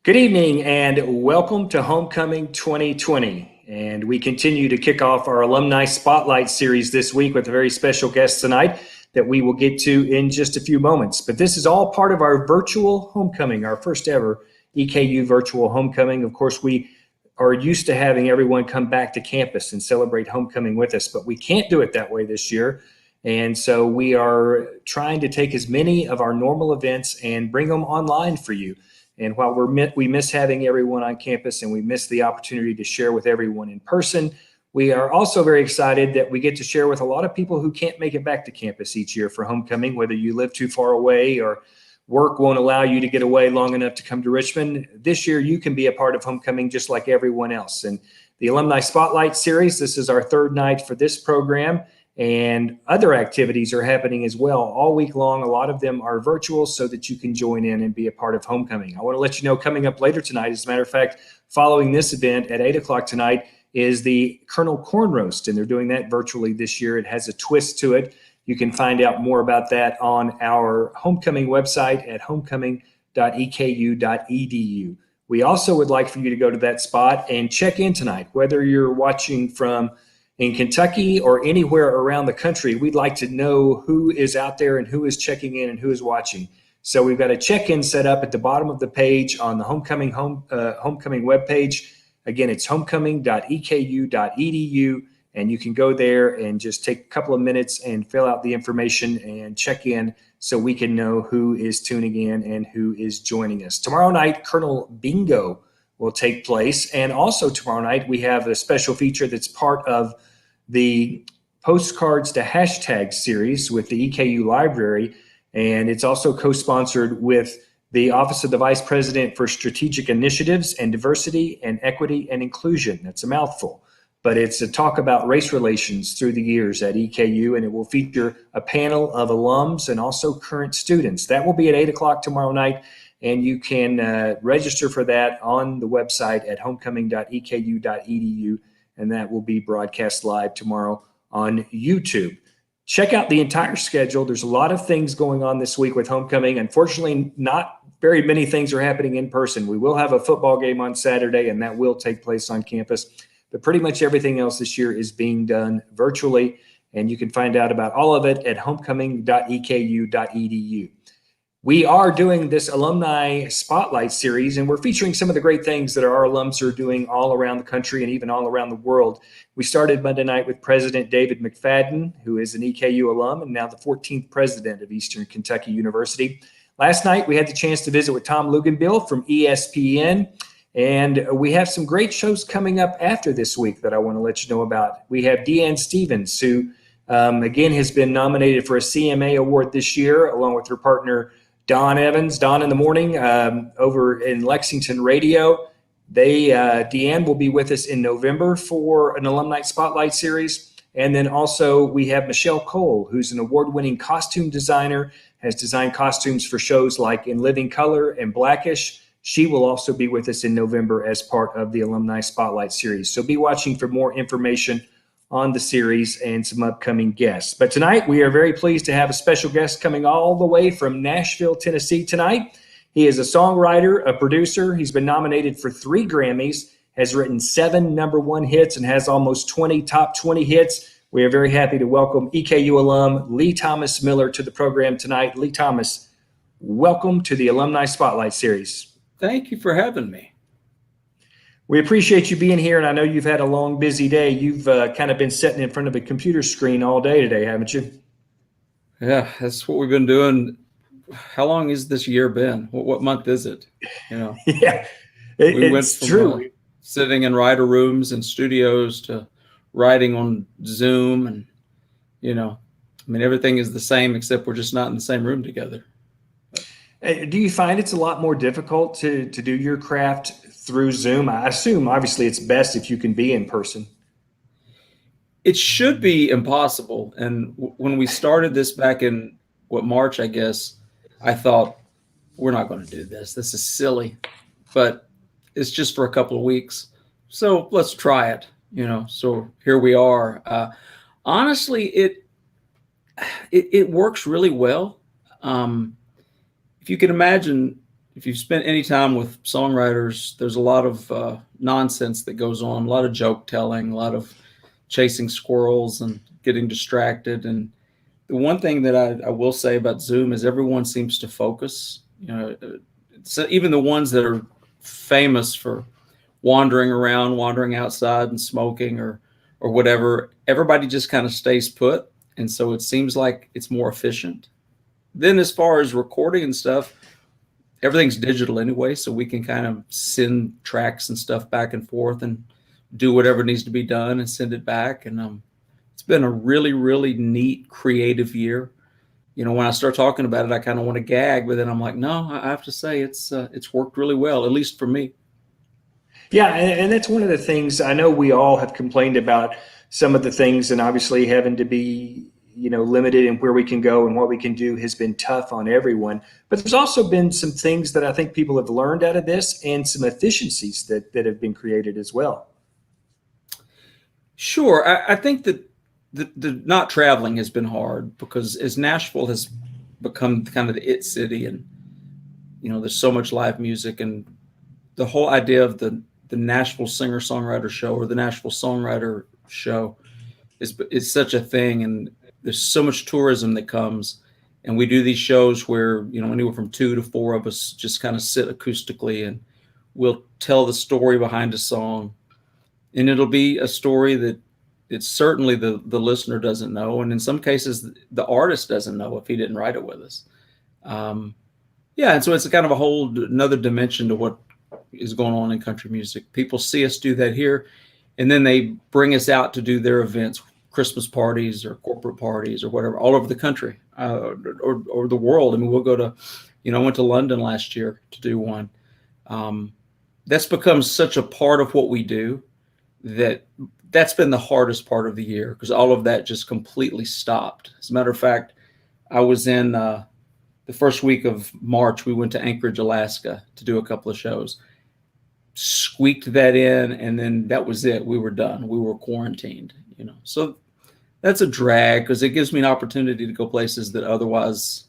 Good evening and welcome to Homecoming 2020. And we continue to kick off our Alumni Spotlight Series this week with a very special guest tonight that we will get to in just a few moments. But this is all part of our virtual homecoming, our first ever EKU virtual homecoming. Of course, we are used to having everyone come back to campus and celebrate homecoming with us, but we can't do it that way this year. And so we are trying to take as many of our normal events and bring them online for you. And while we miss having everyone on campus and we miss the opportunity to share with everyone in person, we are also very excited that we get to share with a lot of people who can't make it back to campus each year for homecoming, whether you live too far away or work won't allow you to get away long enough to come to Richmond. This year, you can be a part of homecoming just like everyone else. And the Alumni Spotlight Series, this is our third night for this program. And other activities are happening as well all week long. A lot of them are virtual so that you can join in and be a part of homecoming. I want to let you know coming up later tonight, as a matter of fact, following this event at 8 o'clock tonight is the Colonel Corn Roast, and they're doing that virtually this year. It has a twist to it. You can find out more about that on our homecoming website at homecoming.eku.edu. We also would like for you to go to that spot and check in tonight, whether you're watching from in Kentucky or anywhere around the country. We'd like to know who is out there and who is checking in and who is watching. So we've got a check-in set up at the bottom of the page on the homecoming webpage. Again, it's homecoming.eku.edu, and you can go there and just take a couple of minutes and fill out the information and check in so we can know who is tuning in and who is joining us. Tomorrow night, Colonel Bingo will take place. And also tomorrow night, we have a special feature that's part of the Postcards to Hashtag series with the EKU Library. And it's also co-sponsored with the Office of the Vice President for Strategic Initiatives and Diversity and Equity and Inclusion. That's a mouthful, but it's a talk about race relations through the years at EKU, and it will feature a panel of alums and also current students. That will be at 8 o'clock tomorrow night. And you can register for that on the website at homecoming.eku.edu, and that will be broadcast live tomorrow on YouTube. check out the entire schedule. There's a lot of things going on this week with homecoming. Unfortunately, not very many things are happening in person. We will have a football game on Saturday, and that will take place on campus. But pretty much everything else this year is being done virtually, and you can find out about all of it at homecoming.eku.edu. We are doing this Alumni Spotlight Series, and we're featuring some of the great things that our alums are doing all around the country and even all around the world. We started Monday night with President David McFadden, who is an EKU alum and now the 14th president of Eastern Kentucky University. Last night, we had the chance to visit with Tom Luganbill from ESPN, and we have some great shows coming up after this week that I want to let you know about. We have Deanne Stevens, who, again, has been nominated for a CMA award this year, along with her partner, Don Evans, Don in the Morning, over in Lexington Radio. Deanne will be with us in November for an Alumni Spotlight Series. And then also we have Michelle Cole, who's an award-winning costume designer, has designed costumes for shows like In Living Color and Blackish. She will also be with us in November as part of the Alumni Spotlight Series. So be watching for more information on the series and some upcoming guests. But tonight, we are very pleased to have a special guest coming all the way from Nashville, Tennessee tonight. He is a songwriter, a producer. He's been nominated for 3 Grammys, has written 7 #1 hits, and has almost 20 top 20 hits. We are very happy to welcome EKU alum Lee Thomas Miller to the program tonight. Lee Thomas, welcome to the Alumni Spotlight Series. Thank you for having me. We appreciate you being here, and I know you've had a long, busy day. You've kind of been sitting in front of a computer screen all day today, haven't you? Yeah, that's what we've been doing. How long has this year been? What month is it? Yeah, we went from sitting in writer rooms and studios to writing on Zoom, and everything is the same except we're just not in the same room together. Do you find it's a lot more difficult to do your craft through Zoom? I assume, obviously, it's best if you can be in person. It should be impossible. And when we started this back in, March, I guess, I thought, we're not going to do this. This is silly. But it's just for a couple of weeks. So let's try it, So here we are. Honestly, it works really well. If you can imagine, if you've spent any time with songwriters, there's a lot of nonsense that goes on, a lot of joke telling, a lot of chasing squirrels and getting distracted. And the one thing that I will say about Zoom is everyone seems to focus. So even the ones that are famous for wandering around, wandering outside and smoking or whatever, everybody just kind of stays put. And so it seems like it's more efficient. Then as far as recording and stuff, everything's digital anyway, so we can kind of send tracks and stuff back and forth and do whatever needs to be done and send it back. And it's been a really, really neat, creative year. When I start talking about it, I kind of want to gag, but then I'm like, no, I have to say it's worked really well, at least for me. Yeah, and that's one of the things I know we all have complained about, some of the things, and obviously having to be limited in where we can go and what we can do has been tough on everyone. But there's also been some things that I think people have learned out of this and some efficiencies that have been created as well. Sure. I think that the not traveling has been hard because as Nashville has become kind of the it city, and, there's so much live music, and the whole idea of the Nashville singer-songwriter show or the Nashville songwriter show is such a thing. And there's so much tourism that comes, and we do these shows where, anywhere from 2 to 4 of us just kind of sit acoustically, and we'll tell the story behind a song, and it'll be a story that it's certainly the listener doesn't know. And in some cases, the artist doesn't know if he didn't write it with us. And so it's a kind of a whole another dimension to what is going on in country music. People see us do that here, and then they bring us out to do their events, Christmas parties or corporate parties or whatever, all over the country or the world. I mean, we'll go to, I went to London last year to do one. That's become such a part of what we do that's been the hardest part of the year, because all of that just completely stopped. As a matter of fact, I was in the first week of March, we went to Anchorage, Alaska to do a couple of shows, squeaked that in, and then that was it. We were done. We were quarantined, So that's a drag because it gives me an opportunity to go places that otherwise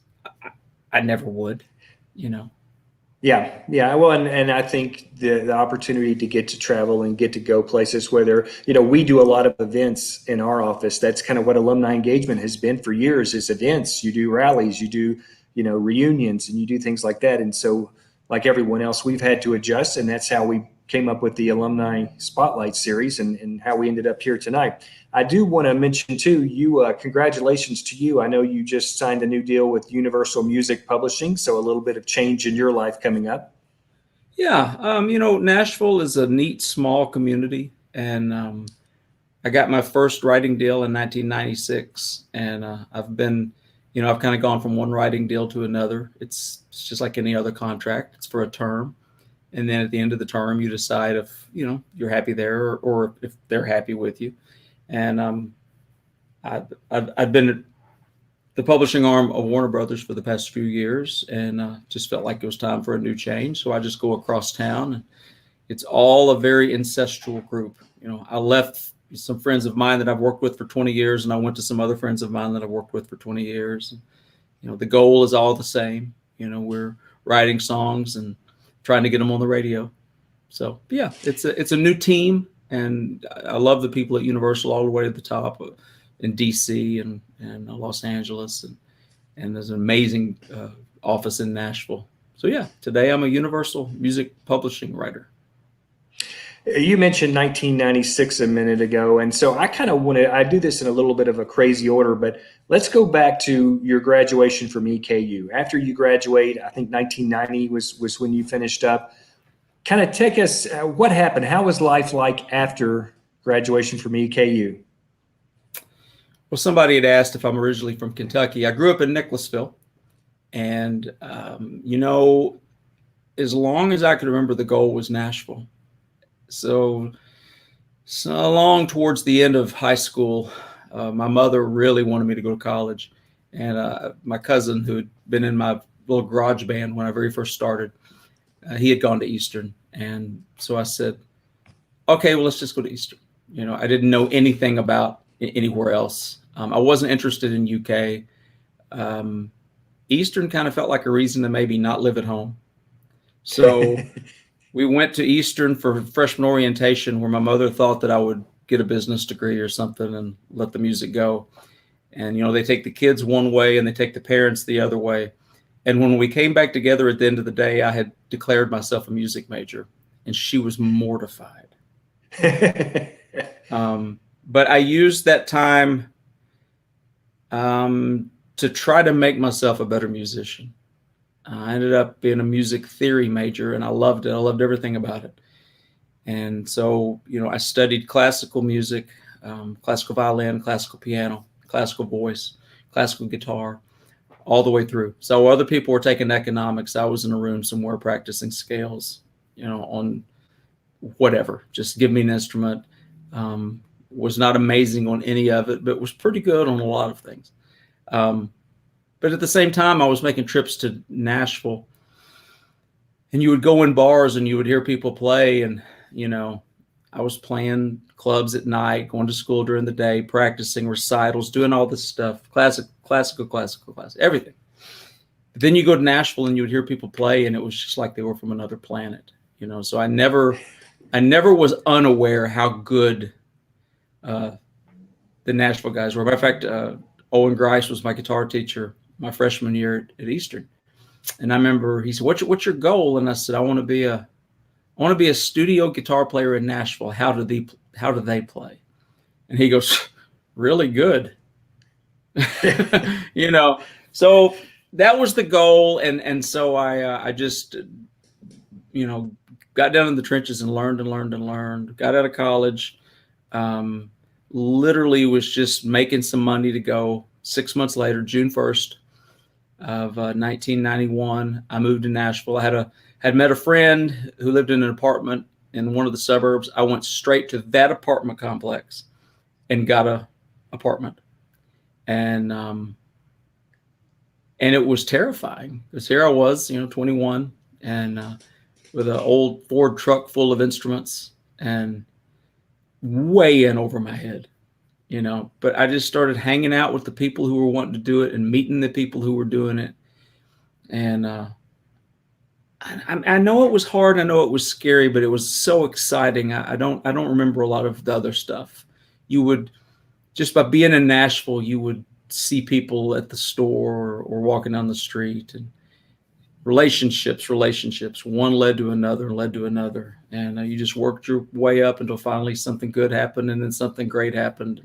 I never would, you know. Yeah, yeah. Well, and I think the opportunity to get to travel and get to go places where there, we do a lot of events in our office. That's kind of what alumni engagement has been for years is events. You do rallies, you do, reunions, and you do things like that. And so, like everyone else, we've had to adjust, and that's how we came up with the Alumni Spotlight Series and how we ended up here tonight. I do want to mention too, congratulations to you. I know you just signed a new deal with Universal Music Publishing, so a little bit of change in your life coming up. Yeah, Nashville is a neat small community, and I got my first writing deal in 1996, and I've been, I've kind of gone from one writing deal to another. It's just like any other contract. It's for a term. And then at the end of the term, you decide if, you're happy there or if they're happy with you. And I've been at the publishing arm of Warner Brothers for the past few years, and just felt like it was time for a new change. So I just go across town, and it's all a very ancestral group. I left some friends of mine that I've worked with for 20 years, and I went to some other friends of mine that I've worked with for 20 years. And, the goal is all the same. We're writing songs and trying to get them on the radio. So yeah, it's a new team, and I love the people at Universal all the way to the top in DC and Los Angeles, and there's an amazing office in Nashville. So yeah, today I'm a Universal music publishing writer. You mentioned 1996 a minute ago, and so I kind of I do this in a little bit of a crazy order, but let's go back to your graduation from EKU. After you graduate, I think 1990 was when you finished up. Kind of take us, what happened? How was life like after graduation from EKU? Well, somebody had asked if I'm originally from Kentucky. I grew up in Nicholasville, and as long as I could remember, the goal was Nashville. So along towards the end of high school, my mother really wanted me to go to college. And my cousin, who had been in my little garage band when I very first started, he had gone to Eastern. And so I said, okay, well, let's just go to Eastern. I didn't know anything about anywhere else. I wasn't interested in UK. Eastern kind of felt like a reason to maybe not live at home. So we went to Eastern for freshman orientation, where my mother thought that I would get a business degree or something and let the music go. And, they take the kids one way and they take the parents the other way. And when we came back together at the end of the day, I had declared myself a music major, and she was mortified. But I used that time to try to make myself a better musician. I ended up being a music theory major, and I loved it. I loved everything about it. And so, I studied classical music, classical violin, classical piano, classical voice, classical guitar, all the way through. So other people were taking economics. I was in a room somewhere practicing scales, on whatever. Just give me an instrument. Was not amazing on any of it, but was pretty good on a lot of things. But at the same time, I was making trips to Nashville, and you would go in bars and you would hear people play. And, I was playing clubs at night, going to school during the day, practicing recitals, doing all this stuff, classical, everything. But then you go to Nashville and you would hear people play, and it was just like they were from another planet, So I never was unaware how good the Nashville guys were. Matter of fact, Owen Grice was my guitar teacher my freshman year at Eastern. And I remember he said, what's your goal? And I said, I want to be a studio guitar player in Nashville. How do they play? And he goes, really good. So that was the goal. And so I just, got down in the trenches and learned, got out of college, literally was just making some money to go. 6 months later, June 1st of 1991, I moved to Nashville. I had met a friend who lived in an apartment in one of the suburbs. I went straight to that apartment complex and got a apartment. And it was terrifying because here I was, 21, and with an old Ford truck full of instruments and way in over my head. but I just started hanging out with the people who were wanting to do it and meeting the people who were doing it. And I know it was hard. I know it was scary, but it was so exciting. I don't remember a lot of the other stuff. You would, just by being in Nashville, you would see people at the store or walking down the street, and relationships. One led to another. And you just worked your way up until finally something good happened, and then something great happened.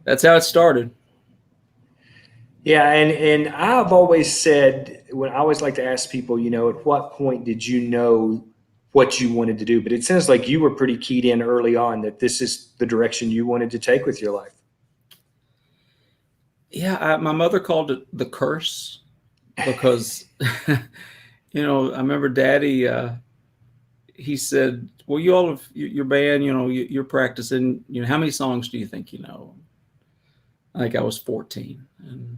That's how it started. Yeah, and I've always said, when I always like to ask people, at what point did you know what you wanted to do? But it sounds like you were pretty keyed in early on that this is the direction you wanted to take with your life. Yeah, my mother called it the curse because, I remember Daddy, he said, well, you all have your band, you're practicing, how many songs do you think you know? I think I was 14. And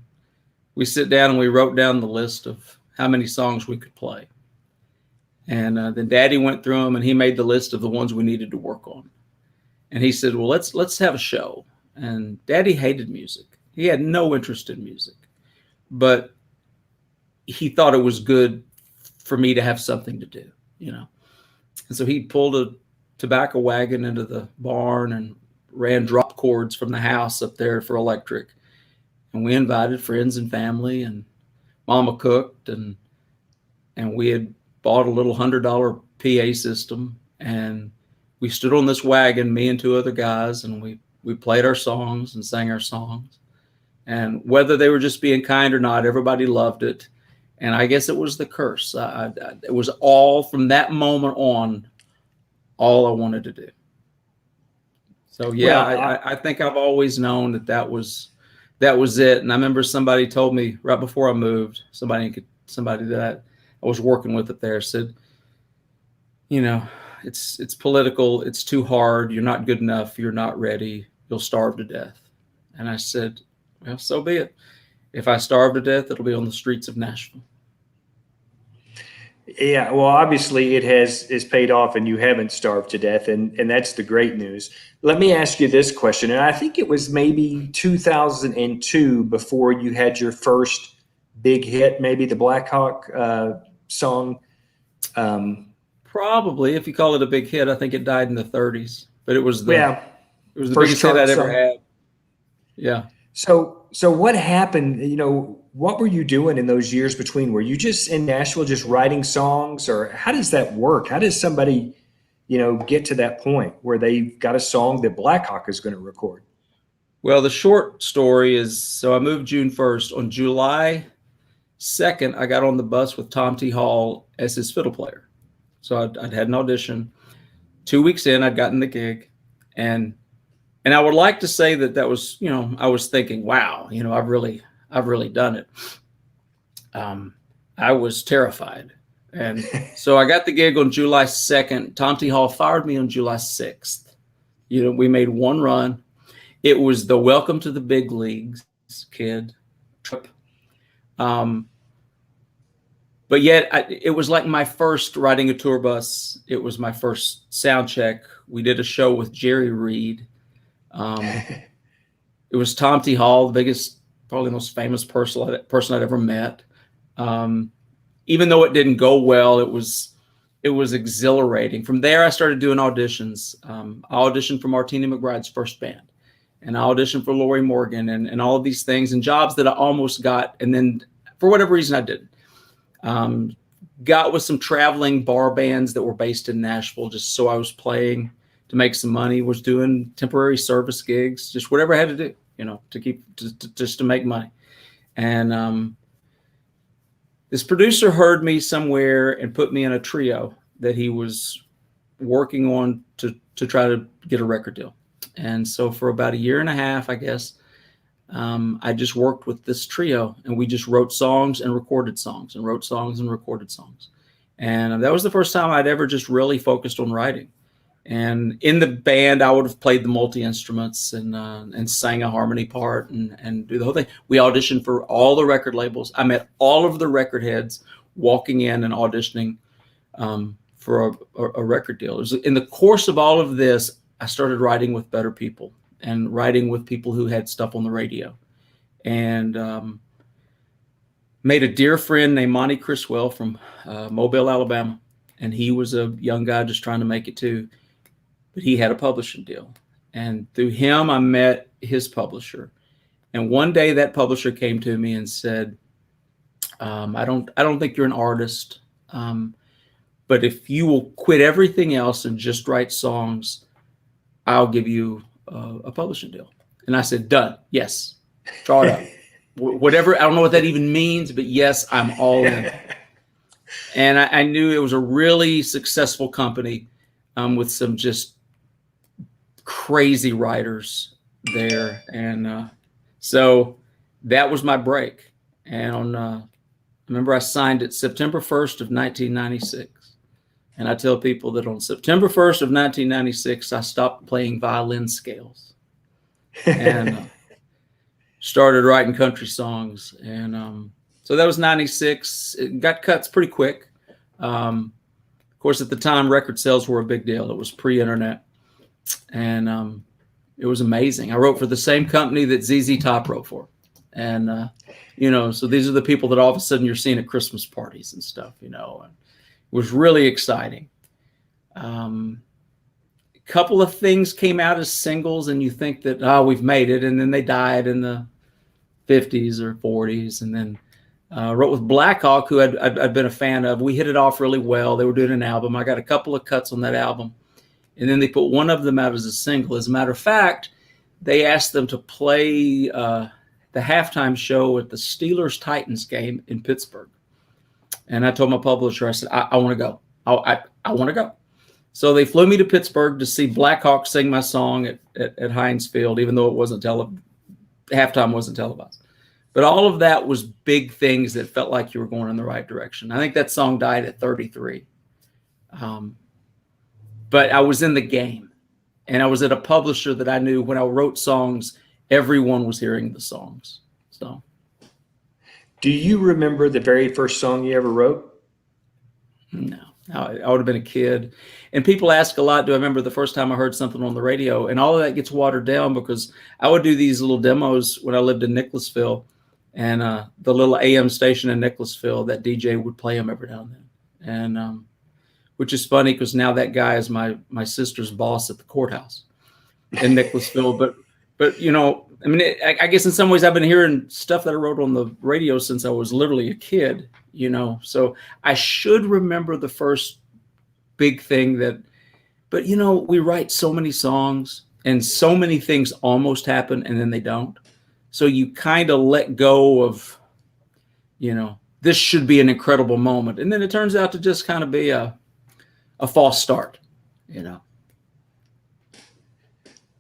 we sit down and we wrote down the list of how many songs we could play. And then Daddy went through them and he made the list of the ones we needed to work on. And he said, well, let's have a show. And Daddy hated music. He had no interest in music, but he thought it was good for me to have something to do, And so he pulled a tobacco wagon into the barn and ran drop cords from the house up there for electric. And we invited friends and family, and Mama cooked, and we had bought a little $100 PA system, and we stood on this wagon, me and two other guys, and we played our songs and sang our songs. And whether they were just being kind or not, everybody loved it. And I guess it was the curse. It was all from that moment on, all I wanted to do. So yeah, well, I think I've always known that was it. And I remember somebody told me right before I moved, somebody that I was working with up there said, it's political, it's too hard, you're not good enough, you're not ready, you'll starve to death. And I said, well, so be it. If I starve to death, it'll be on the streets of Nashville. Yeah, well, obviously it has paid off, and you haven't starved to death, and that's the great news. Let me ask you this question, and I think it was maybe 2002 before you had your first big hit, maybe the Black Hawk song. Probably, if you call it a big hit. I think it died in the 30s, but it was the biggest hit I'd ever had. Yeah. So what happened? What were you doing in those years between? Were you just in Nashville just writing songs, or how does that work? How does somebody, get to that point where they've got a song that Black Hawk is going to record? Well, the short story is, so I moved June 1st. On July 2nd, I got on the bus with Tom T. Hall as his fiddle player. So I'd had an audition. 2 weeks in, I'd gotten the gig. And I would like to say that was, I was thinking, wow, I've really done it. I was terrified. And so I got the gig on July 2nd. Tom T. Hall fired me on July 6th. We made one run. It was the welcome to the big leagues kid trip. But yet it was like my first riding a tour bus. It was my first sound check. We did a show with Jerry Reed. It was Tom T. Hall, the biggest, probably the most famous person I'd ever met. Even though it didn't go well, it was exhilarating. From there, I started doing auditions. I auditioned for Martina McBride's first band, and I auditioned for Lori Morgan, and all of these things, and jobs that I almost got, and then for whatever reason I didn't. Got with some traveling bar bands that were based in Nashville, just so I was playing to make some money. Was doing temporary service gigs, just whatever I had to do, to keep just to make money. And this producer heard me somewhere and put me in a trio that he was working on to try to get a record deal. And so for about a year and a half, I guess, I just worked with this trio, and we just wrote songs and recorded songs and wrote songs and recorded songs. And that was the first time I'd ever just really focused on writing. And in the band, I would have played the multi-instruments and sang a harmony part and do the whole thing. We auditioned for all the record labels. I met all of the record heads walking in and auditioning for a record deal. It was in the course of all of this, I started writing with better people. and writing with people who had stuff on the radio. And made a dear friend named Monty Criswell from Mobile, Alabama. And he was a young guy just trying to make it too. But he had a publishing deal. And through him, I met his publisher. And one day that publisher came to me and said, I don't think you're an artist. But if you will quit everything else and just write songs, I'll give you a publishing deal. And I said, done. Yes. Draw it up. Whatever. I don't know what that even means, but yes, I'm all in. And I knew it was a really successful company with some just crazy writers there. And so that was my break. And I remember I signed it September 1st of 1996. And I tell people that on September 1st of 1996, I stopped playing violin scales and started writing country songs. And so that was 96. It got cuts pretty quick. Of course, at the time, record sales were a big deal. It was pre-internet. And it was amazing. I wrote for the same company that ZZ Top wrote for. And, so these are the people that all of a sudden you're seeing at Christmas parties and stuff, and it was really exciting. A couple of things came out as singles and you think that, we've made it. And then they died in the 50s or 40s. And then wrote with Black Hawk, who I'd been a fan of. We hit it off really well. They were doing an album. I got a couple of cuts on that album. And then they put one of them out as a single. As a matter of fact, they asked them to play the halftime show at the Steelers-Titans game in Pittsburgh. And I told my publisher, I said, I want to go. I want to go. So they flew me to Pittsburgh to see Black Hawk sing my song at Heinz Field, even though it wasn't halftime wasn't televised. But all of that was big things that felt like you were going in the right direction. I think that song died at 33. But I was in the game, and I was at a publisher that I knew when I wrote songs, everyone was hearing the songs. So, do you remember the very first song you ever wrote? No, I would have been a kid. And people ask a lot, do I remember the first time I heard something on the radio? And all of that gets watered down because I would do these little demos when I lived in Nicholasville, and the little AM station in Nicholasville, that DJ would play them every now and then. And which is funny because now that guy is my sister's boss at the courthouse in Nicholasville. But I guess in some ways I've been hearing stuff that I wrote on the radio since I was literally a kid, So I should remember the first big thing but we write so many songs and so many things almost happen and then they don't. So you kind of let go of, this should be an incredible moment. And then it turns out to just kind of be a false start,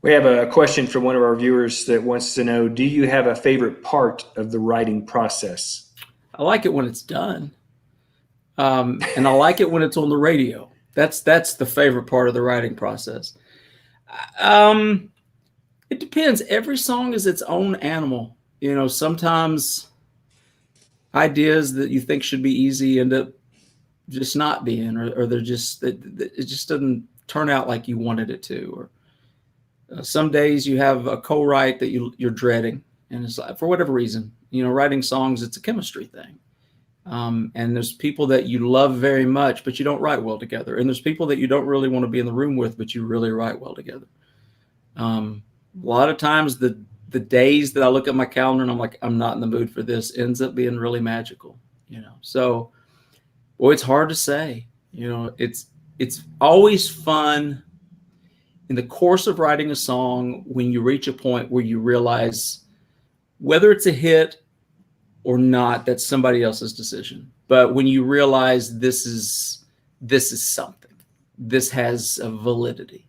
We have a question from one of our viewers that wants to know, do you have a favorite part of the writing process? I like it when it's done. And I like it when it's on the radio. That's the favorite part of the writing process. It depends. Every song is its own animal. Sometimes ideas that you think should be easy end up just not being, or they're just, it just doesn't turn out like you wanted it to. Or some days you have a co-write that you're dreading, and it's like, for whatever reason, writing songs, it's a chemistry thing. And there's people that you love very much, but you don't write well together. And there's people that you don't really want to be in the room with, but you really write well together. A lot of times the days that I look at my calendar and I'm like, I'm not in the mood for this, ends up being really magical, So, well, it's hard to say, it's always fun in the course of writing a song when you reach a point where you realize whether it's a hit or not, that's somebody else's decision. But when you realize this is something, this has a validity,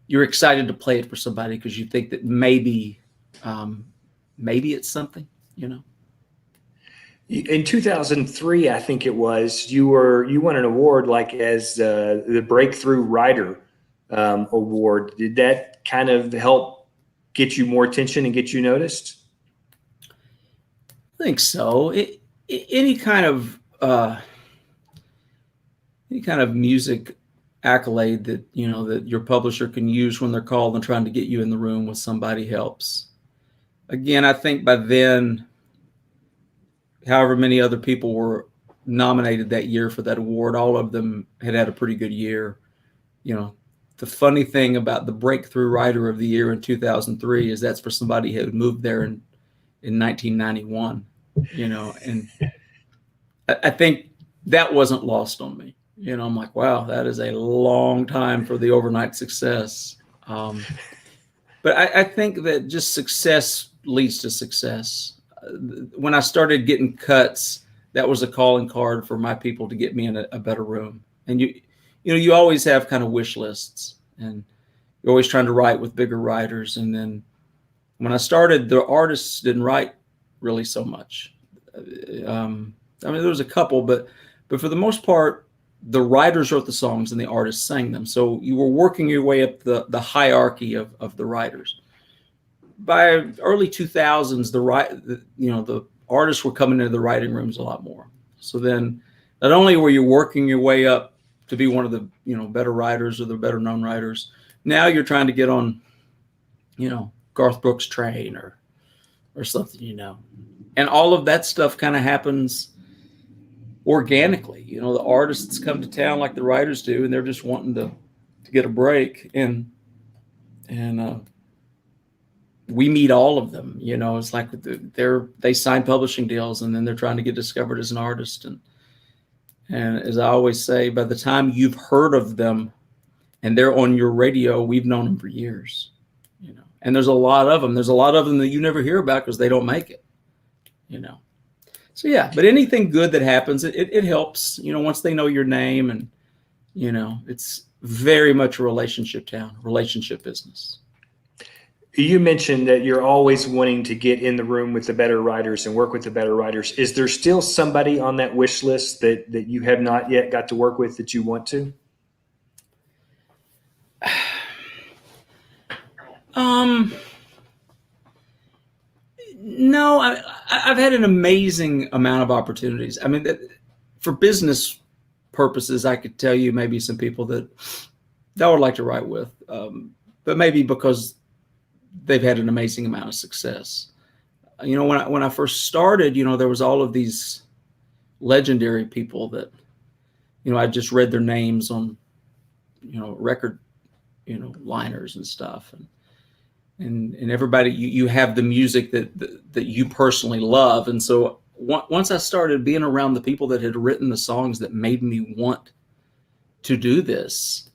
you're excited to play it for somebody because you think that maybe it's something, In 2003, I think it was, you won an award as the Breakthrough Writer Award. Did that kind of help get you more attention and get you noticed? I think so. Any kind of music accolade that, that your publisher can use when they're called and trying to get you in the room with somebody helps. Again, I think by then, however many other people were nominated that year for that award, all of them had a pretty good year. The funny thing about the Breakthrough Writer of the Year in 2003 is that's for somebody who had moved there in 1991, and I think that wasn't lost on me. I'm like, wow, that is a long time for the overnight success. But I think that just success leads to success. When I started getting cuts, that was a calling card for my people to get me in a better room. And you always have kind of wish lists, and you're always trying to write with bigger writers. And then when I started, the artists didn't write really so much. There was a couple, but for the most part, the writers wrote the songs and the artists sang them. So you were working your way up the hierarchy of the writers. By early 2000s, the artists were coming into the writing rooms a lot more. So then not only were you working your way up to be one of the better writers or the better known writers, now you're trying to get on Garth Brooks' train or something, and all of that stuff kind of happens organically. The artists come to town like the writers do, and they're just wanting to get a break, and we meet all of them. It's like they sign publishing deals, and then they're trying to get discovered as an artist. And as I always say, by the time you've heard of them and they're on your radio, we've known them for years. And there's a lot of them. There's a lot of them that you never hear about because they don't make it. So yeah, but anything good that happens, it helps. Once they know your name, and it's very much a relationship town, relationship business. You mentioned that you're always wanting to get in the room with the better writers and work with the better writers. Is there still somebody on that wish list that you have not yet got to work with that you want to? No, I've had an amazing amount of opportunities. For business purposes, I could tell you maybe some people that I would like to write with, but maybe because they've had an amazing amount of success. When I first started, there was all of these legendary people that, I just read their names on, record, liners and stuff. And everybody, you have the music that you personally love. And so once I started being around the people that had written the songs that made me want to do this,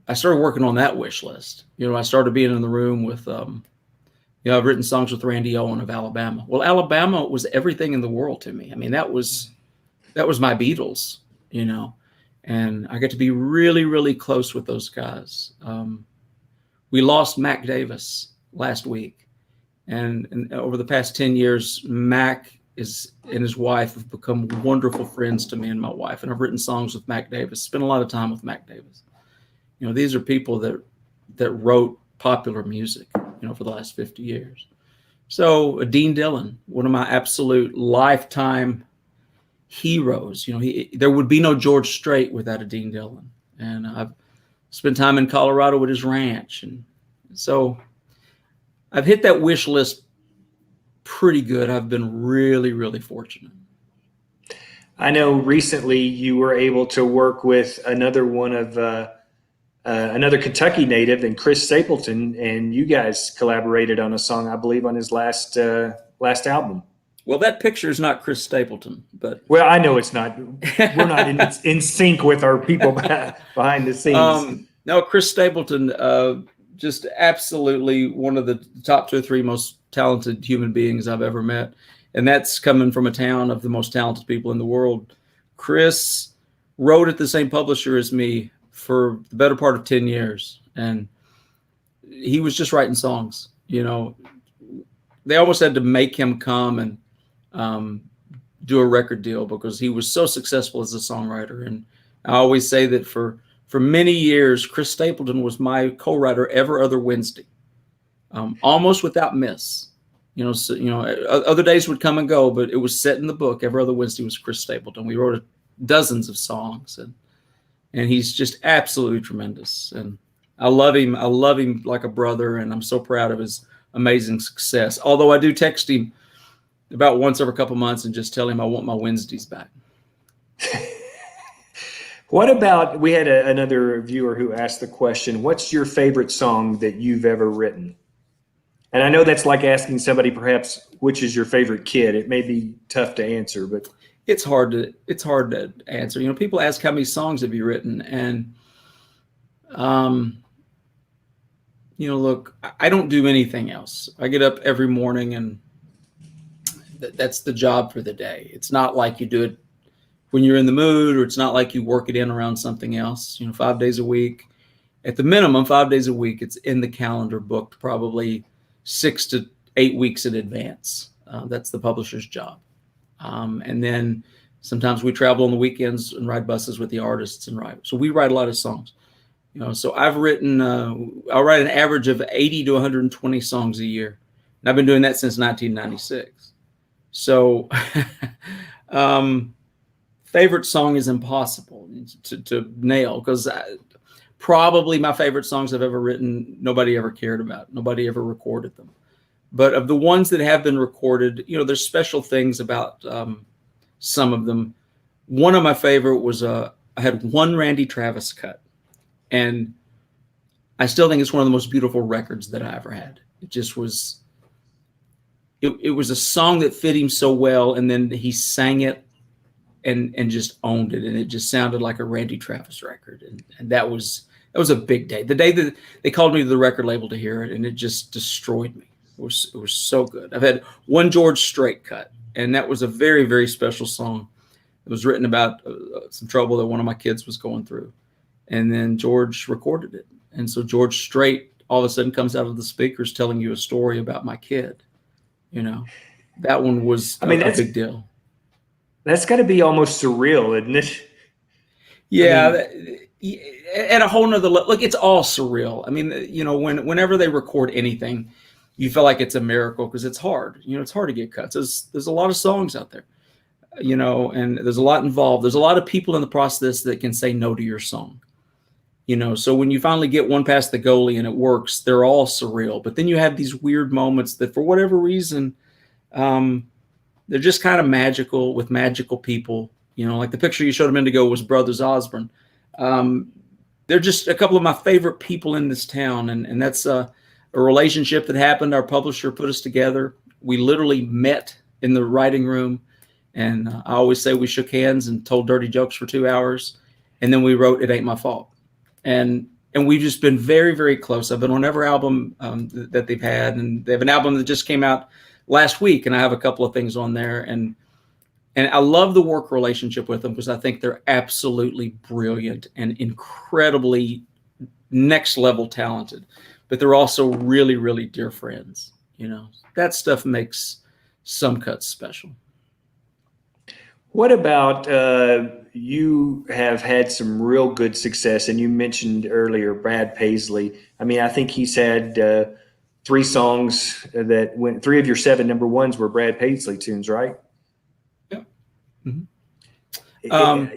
I started working on that wish list. I started being in the room with, I've written songs with Randy Owen of Alabama. Well, Alabama was everything in the world to me. That was my Beatles, and I got to be really, really close with those guys. We lost Mac Davis last week, and over the past 10 years, Mac and his wife have become wonderful friends to me and my wife. And I've written songs with Mac Davis, spent a lot of time with Mac Davis. These are people that wrote popular music, for the last 50 years. So Dean Dillon, one of my absolute lifetime heroes. There would be no George Strait without a Dean Dillon. And I've spent time in Colorado at his ranch. And so I've hit that wish list pretty good. I've been really, really fortunate. I know recently you were able to work with another one of another Kentucky native, and Chris Stapleton, and you guys collaborated on a song, I believe, on his last album. Well, that picture is not Chris Stapleton, but I know it's not. We're not in sync with our people behind the scenes. No, Chris Stapleton, just absolutely one of the top 2 or 3 most talented human beings I've ever met, and that's coming from a town of the most talented people in the world. Chris wrote at the same publisher as me for the better part of 10 years. And he was just writing songs, they almost had to make him come and do a record deal because he was so successful as a songwriter. And I always say that for many years, Chris Stapleton was my co-writer every other Wednesday, almost without miss. Other days would come and go, but it was set in the book. Every other Wednesday was Chris Stapleton. We wrote dozens of songs, and he's just absolutely tremendous. And I love him. I love him like a brother, and I'm so proud of his amazing success. Although I do text him about once every couple months and just tell him I want my Wednesdays back. What about, we had another viewer who asked the question, what's your favorite song that you've ever written? And I know that's like asking somebody perhaps, which is your favorite kid? It may be tough to answer, but it's hard to answer. You know, people ask how many songs have you written, and you know, look, I don't do anything else. I get up every morning, and that's the job for the day. It's not like you do it when you're in the mood, or it's not like you work it in around something else. You know, 5 days a week, at the minimum, 5 days a week, it's in the calendar booked probably 6 to 8 weeks in advance. That's the publisher's job. And then sometimes we travel on the weekends and ride buses with the artists and write. So we write a lot of songs. You know, so I've written, I'll write an average of 80 to 120 songs a year. And I've been doing that since 1996. So favorite song is impossible to nail, because probably my favorite songs I've ever written, nobody ever cared about. Nobody ever recorded them. But of the ones that have been recorded, you know, there's special things about some of them. One of my favorite was I had one Randy Travis cut. And I still think it's one of the most beautiful records that I ever had. It just was, it was a song that fit him so well. And then he sang it and just owned it. And it just sounded like a Randy Travis record. And that was a big day. The day that they called me to the record label to hear it, and it just destroyed me. It was so good. I've had one George Strait cut, and that was a very, very special song. It was written about some trouble that one of my kids was going through. And then George recorded it. And so George Strait all of a sudden comes out of the speakers telling you a story about my kid. You know, that one was a big deal. That's got to be almost surreal, isn't it? Yeah. At a whole nother level. Look, it's all surreal. I mean, you know, whenever they record anything, you feel like it's a miracle, because it's hard. You know, it's hard to get cuts. There's a lot of songs out there, you know, and there's a lot involved. There's a lot of people in the process that can say no to your song. You know, so when you finally get one past the goalie and it works, they're all surreal. But then you have these weird moments that, for whatever reason, they're just kind of magical, with magical people. You know, like the picture you showed a minute ago was Brothers Osborne. They're just a couple of my favorite people in this town. And that's a relationship that happened. Our publisher put us together. We literally met in the writing room. And I always say we shook hands and told dirty jokes for 2 hours. And then we wrote It Ain't My Fault. And we've just been very, very close. I've been on every album that they've had, and they have an album that just came out last week, and I have a couple of things on there. And I love the work relationship with them, because I think they're absolutely brilliant and incredibly next level talented. But they're also really, really dear friends. You know, that stuff makes some cuts special. What about you have had some real good success, and you mentioned earlier Brad Paisley. I mean, I think he's had 3 songs that went, 3 of your 7 number ones were Brad Paisley tunes, right? Yeah. Mm-hmm.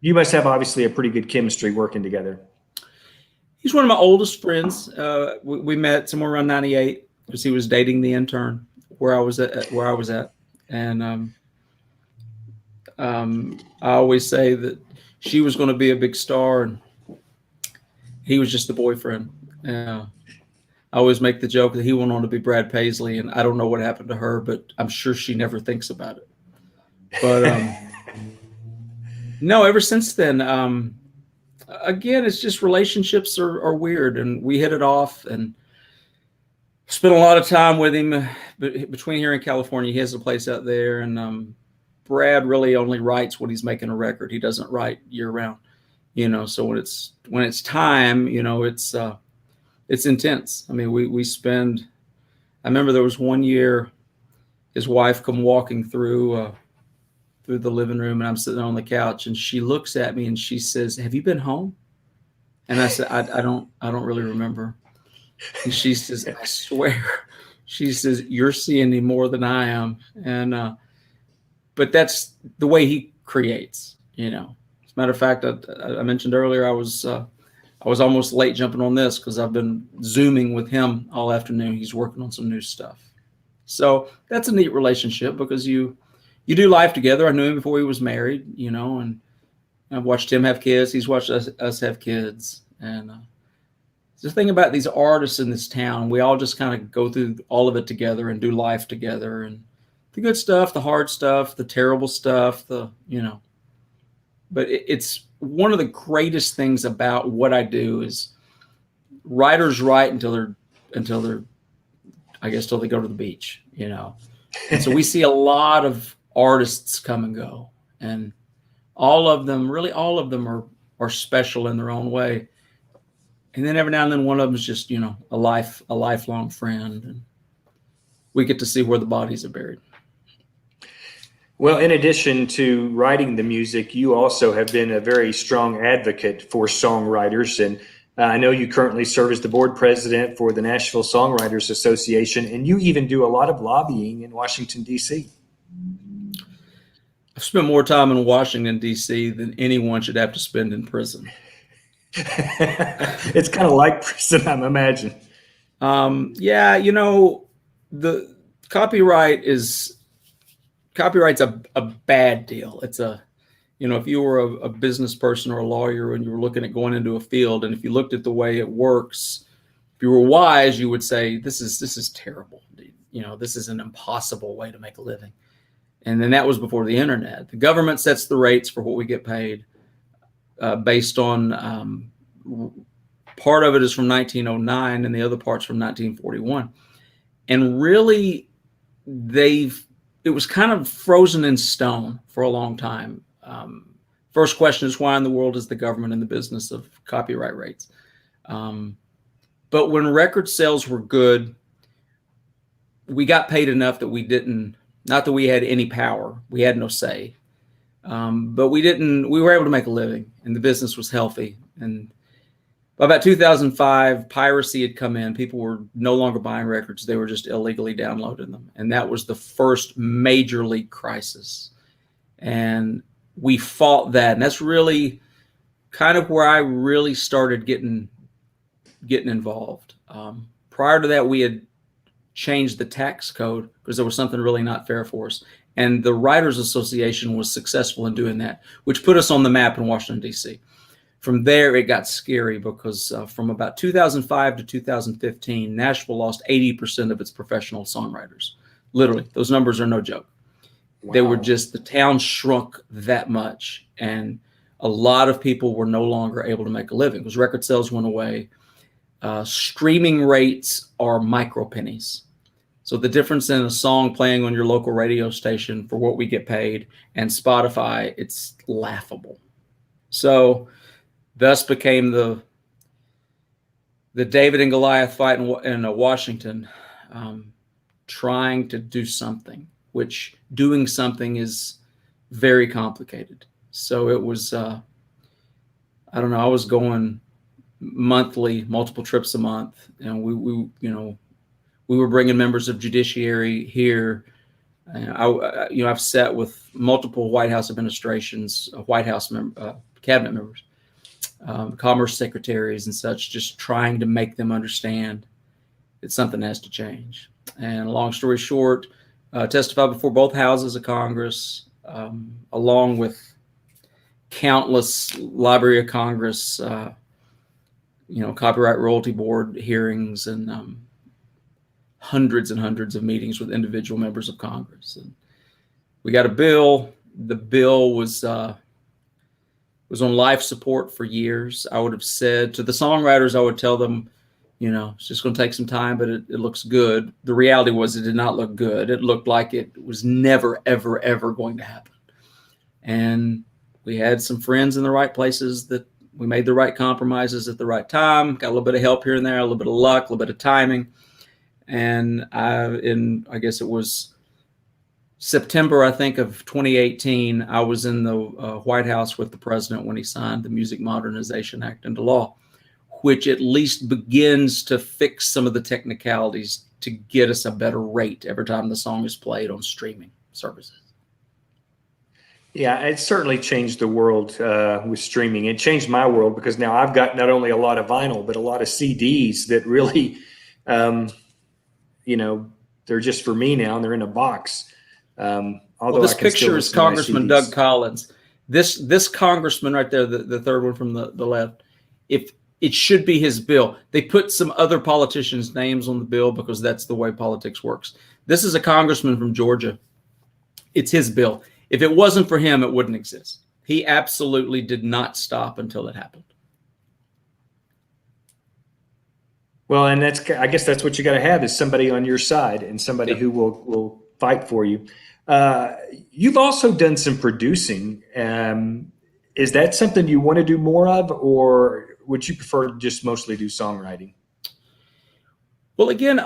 You must have obviously a pretty good chemistry working together. He's one of my oldest friends. We met somewhere around 98, because he was dating the intern where I was at. And I always say that she was going to be a big star, and he was just the boyfriend. I always make the joke that he went on to be Brad Paisley, and I don't know what happened to her, but I'm sure she never thinks about it. But no, ever since then, again, it's just relationships are weird, and we hit it off, and spent a lot of time with him between here in California. He has a place out there, and Brad really only writes when he's making a record. He doesn't write year round, you know. So when it's time, you know, it's intense. I mean, we spend. I remember there was one year, his wife come walking through the living room, and I'm sitting on the couch, and she looks at me and she says, "Have you been home?" And I said, "I don't really remember." And she says, "I swear," she says, "you're seeing me more than I am." And but that's the way he creates, you know. matter of fact, I mentioned earlier I was almost late jumping on this because I've been Zooming with him all afternoon. He's working on some new stuff. So that's a neat relationship because you do life together. I knew him before he was married, and I've watched him have kids. He's watched us have kids. And the thing about these artists in this town, we all just kind of go through all of it together and do life together. And the good stuff, the hard stuff, the terrible stuff, but it's one of the greatest things about what I do is writers write until they're I guess till they go to the beach, And so we see a lot of artists come and go, and all of them are special in their own way. And then every now and then one of them is just, a lifelong friend, and we get to see where the bodies are buried. Well, in addition to writing the music, you also have been a very strong advocate for songwriters. And I know you currently serve as the board president for the Nashville Songwriters Association, and you even do a lot of lobbying in Washington, D.C. I've spent more time in Washington, D.C. than anyone should have to spend in prison. It's kind of like prison, I'm imagining. Yeah, the copyright's a bad deal. It's if you were a business person or a lawyer and you were looking at going into a field, and if you looked at the way it works, if you were wise, you would say, this is terrible. This is an impossible way to make a living. And then that was before the internet. The government sets the rates for what we get paid based on part of it is from 1909 and the other part's from 1941. And really, it was kind of frozen in stone for a long time. First question is, why in the world is the government in the business of copyright rates? But when record sales were good, we got paid enough that not that we had any power, we had no say, but we were able to make a living, and the business was healthy. And by about 2005, piracy had come in. People were no longer buying records. They were just illegally downloading them. And that was the first major league crisis. And we fought that. And that's really kind of where I really started getting involved. Prior to that, we had changed the tax code because there was something really not fair for us. And the Writers Association was successful in doing that, which put us on the map in Washington, D.C. From there, it got scary because from about 2005 to 2015, Nashville lost 80% of its professional songwriters. Literally, those numbers are no joke. Wow. The town shrunk that much. And a lot of people were no longer able to make a living because record sales went away. Streaming rates are micro pennies. So the difference in a song playing on your local radio station for what we get paid and Spotify, it's laughable. So thus became the David and Goliath fight in Washington, trying to do something, which doing something is very complicated. So it was, I was going monthly, multiple trips a month, and we were bringing members of judiciary here. I've sat with multiple White House administrations, White House cabinet members, commerce secretaries and such, just trying to make them understand that something has to change. And long story short, testified before both houses of Congress, along with countless Library of Congress, Copyright Royalty Board hearings, and hundreds and hundreds of meetings with individual members of Congress. And we got a bill. The bill was on life support for years. I would have said to the songwriters, I would tell them, it's just going to take some time, but it looks good. The reality was it did not look good. It looked like it was never, ever, ever going to happen. And we had some friends in the right places that we made the right compromises at the right time, got a little bit of help here and there, a little bit of luck, a little bit of timing. And I guess it was September, I think, of 2018, I was in the White House with the president when he signed the Music Modernization Act into law, which at least begins to fix some of the technicalities to get us a better rate every time the song is played on streaming services. Yeah, it certainly changed the world with streaming. It changed my world because now I've got not only a lot of vinyl, but a lot of CDs that really, um, you know, they're just for me now and they're in a box. Well, Although I this can still picture is listen to my Congressman Doug CDs. Collins. This congressman right there, the third one from the left, if it should be his bill. They put some other politicians' names on the bill because that's the way politics works. This is a congressman from Georgia. It's his bill. If it wasn't for him, it wouldn't exist. He absolutely did not stop until it happened. Well, and I guess that's what you got to have is somebody on your side and somebody Yep. who will fight for you. You've also done some producing. Is that something you want to do more of, or would you prefer to just mostly do songwriting? Well, again,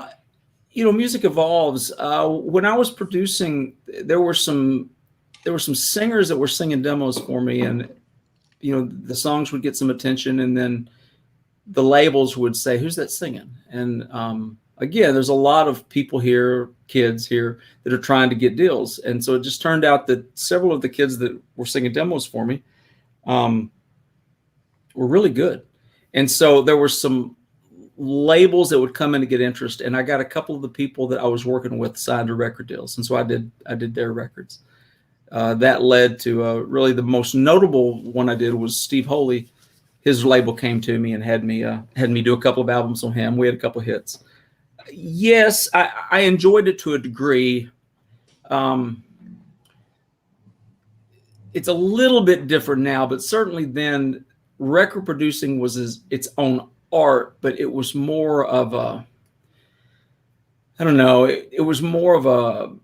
music evolves. When I was producing, there were some singers that were singing demos for me, and the songs would get some attention, and then the labels would say, "Who's that singing?" And again, there's a lot of people here, kids here, that are trying to get deals, and so it just turned out that several of the kids that were singing demos for me were really good, and so there were some labels that would come in to get interest, and I got a couple of the people that I was working with signed to record deals, and so I did their records. That led to really the most notable one I did was Steve Holy. His label came to me and had me do a couple of albums on him. We had a couple of hits. Yes, I enjoyed it to a degree. It's a little bit different now, but certainly then record producing was its own art, but it was more of a, I don't know, it was more of a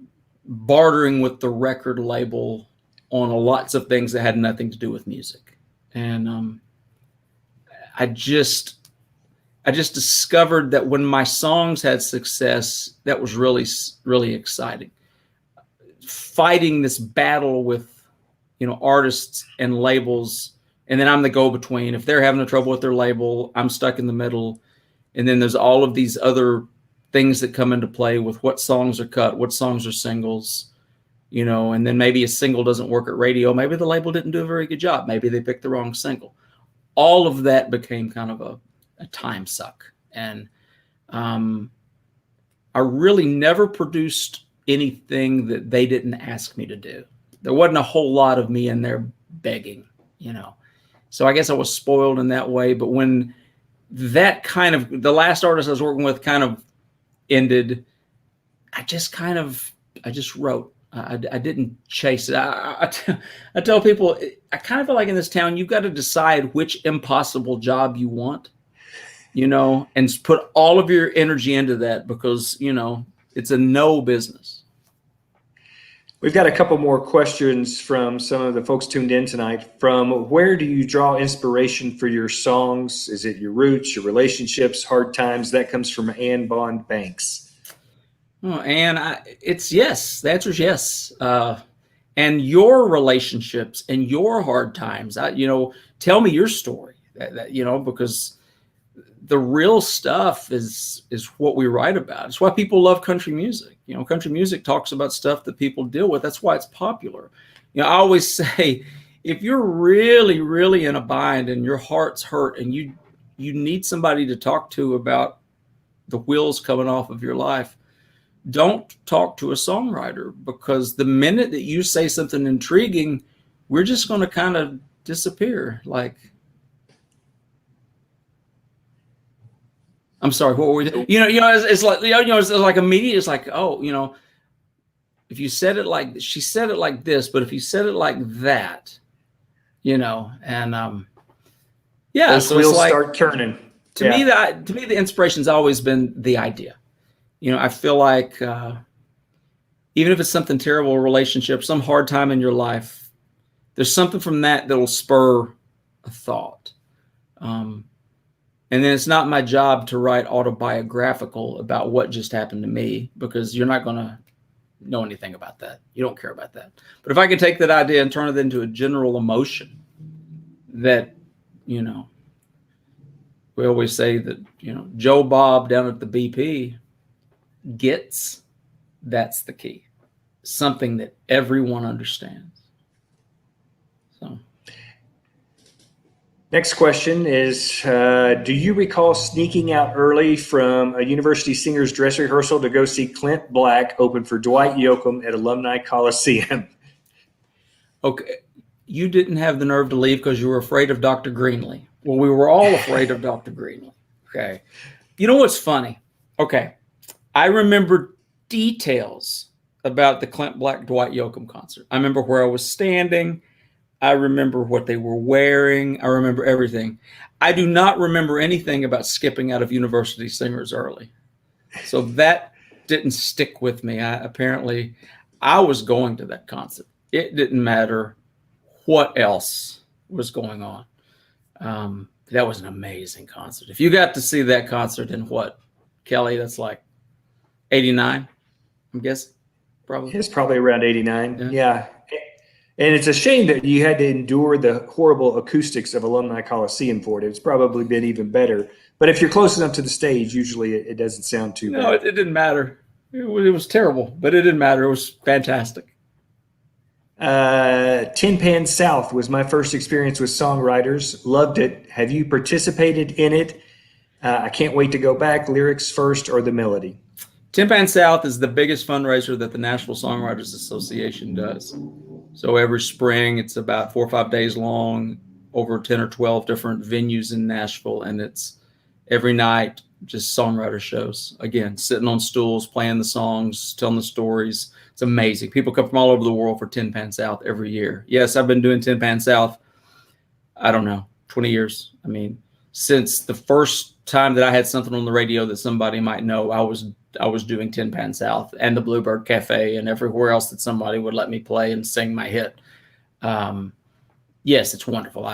bartering with the record label on lots of things that had nothing to do with music. And I just discovered that when my songs had success, that was really, really exciting. Fighting this battle with, artists and labels, and then I'm the go-between. If they're having trouble with their label, I'm stuck in the middle. And then there's all of these other things that come into play with what songs are cut, what songs are singles, and then maybe a single doesn't work at radio. Maybe the label didn't do a very good job. Maybe they picked the wrong single. All of that became kind of a time suck. And I really never produced anything that they didn't ask me to do. There wasn't a whole lot of me in there begging, So I guess I was spoiled in that way. But when that the last artist I was working with kind of ended, I just wrote. I didn't chase it. I tell people, I kind of feel like in this town, you've got to decide which impossible job you want, and put all of your energy into that because, it's a no business. We've got a couple more questions from some of the folks tuned in tonight. From where do you draw inspiration for your songs? Is it your roots, your relationships, hard times? That comes from Ann Bond Banks. Oh, and it's yes. The answer is yes. And your relationships and your hard times. Tell me your story. Because the real stuff is what we write about. It's why people love country music. Country music talks about stuff that people deal with. That's why it's popular. I always say, if you're really, really in a bind and your heart's hurt and you need somebody to talk to about the wheels coming off of your life, don't talk to a songwriter, because the minute that you say something intriguing, we're just going to kind of disappear. Like, I'm sorry, what were we doing? It's like, it's like immediate. It's like, oh, if you said it like, she said it like this, but if you said it like that, and yeah, those so wheels it's like, start turning. To me, the inspiration's always been the idea. I feel like even if it's something terrible, a relationship, some hard time in your life, there's something from that that'll spur a thought. And then it's not my job to write autobiographical about what just happened to me, because you're not going to know anything about that. You don't care about that. But if I could take that idea and turn it into a general emotion that, we always say that, Joe Bob down at the BP gets, that's the key. Something that everyone understands. Next question is, do you recall sneaking out early from a university singer's dress rehearsal to go see Clint Black open for Dwight Yoakam at Alumni Coliseum? Okay. You didn't have the nerve to leave because you were afraid of Dr. Greenlee. Well, we were all afraid of Dr. Greenlee. Okay. You know what's funny? Okay. I remember details about the Clint Black Dwight Yoakam concert. I remember where I was standing. I remember what they were wearing. I remember everything. I do not remember anything about skipping out of university singers early. So that didn't stick with me. Apparently, I was going to that concert. It didn't matter what else was going on. That was an amazing concert. If you got to see that concert in what, Kelly, that's like 89, I'm guessing, probably. It's probably around 89. Yeah. And it's a shame that you had to endure the horrible acoustics of Alumni Coliseum for it. It's probably been even better. But if you're close enough to the stage, usually it doesn't sound too bad. No, it didn't matter. It was terrible, but it didn't matter. It was fantastic. Tin Pan South was my first experience with Songwriters. Loved it. Have you participated in it? I can't wait to go back. Lyrics first or the melody? Tin Pan South is the biggest fundraiser that the Nashville Songwriters Association does. So every spring, it's about 4 or 5 days long, over 10 or 12 different venues in Nashville. And it's every night, just songwriter shows. Again, sitting on stools, playing the songs, telling the stories. It's amazing. People come from all over the world for Tin Pan South every year. Yes, I've been doing Tin Pan South, I don't know, 20 years. I mean, since the first time that I had something on the radio that somebody might know, I was doing Tin Pan South and the Bluebird Cafe and everywhere else that somebody would let me play and sing my hit. Yes, it's wonderful.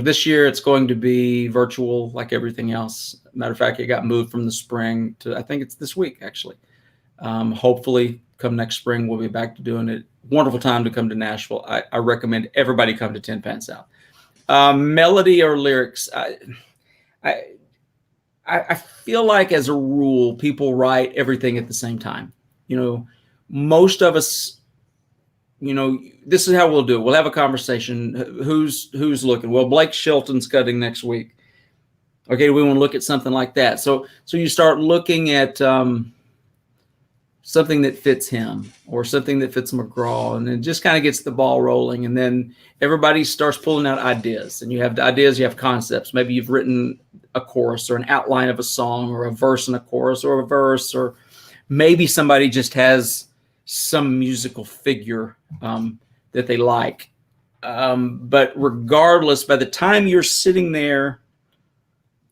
This year it's going to be virtual like everything else. Matter of fact, it got moved from the spring to, I think it's this week actually. Hopefully come next spring, we'll be back to doing it. Wonderful time to come to Nashville. I recommend everybody come to Tin Pan South. Melody or lyrics. I feel like as a rule, people write everything at the same time. Most of us, this is how we'll do it. We'll have a conversation. Who's looking? Well, Blake Shelton's cutting next week. Okay, we want to look at something like that. So you start looking at something that fits him or something that fits McGraw, and it just kind of gets the ball rolling. And then everybody starts pulling out ideas, and you have ideas, you have concepts. Maybe you've written a chorus or an outline of a song or a verse and a chorus or a verse, or maybe somebody just has some musical figure that they like. But regardless, by the time you're sitting there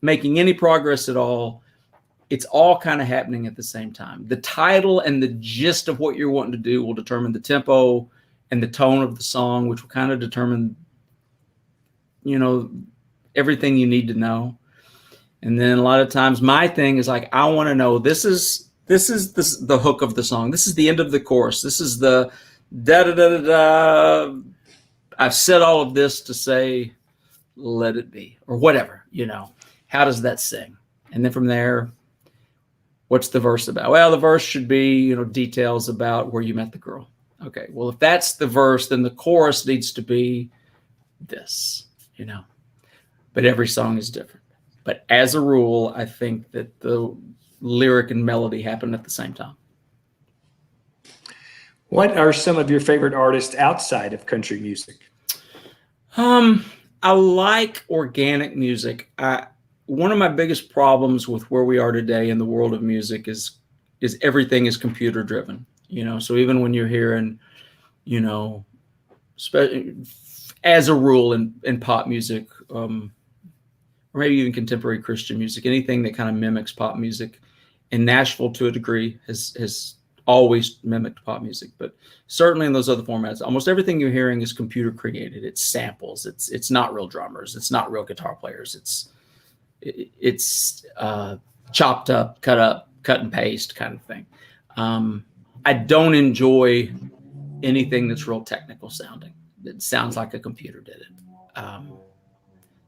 making any progress at all, it's all kind of happening at the same time. The title and the gist of what you're wanting to do will determine the tempo and the tone of the song, which will kind of determine, everything you need to know. And then a lot of times my thing is like, I want to know, this is the hook of the song. This is the end of the chorus. This is the da-da-da-da-da. I've said all of this to say, let it be, or whatever, How does that sing? And then from there, what's the verse about? Well, the verse should be, details about where you met the girl. Okay, well, if that's the verse, then the chorus needs to be this, But every song is different. But as a rule, I think that the lyric and melody happen at the same time. What are some of your favorite artists outside of country music? I like organic music. One of my biggest problems with where we are today in the world of music is everything is computer driven. So even when you're hearing, as a rule in pop music, or maybe even contemporary Christian music, anything that kind of mimics pop music, in Nashville to a degree has always mimicked pop music, but certainly in those other formats, almost everything you're hearing is computer created. It's samples. It's not real drummers. It's not real guitar players. It's chopped up, cut and paste kind of thing. I don't enjoy anything that's real technical sounding. It sounds like a computer did it.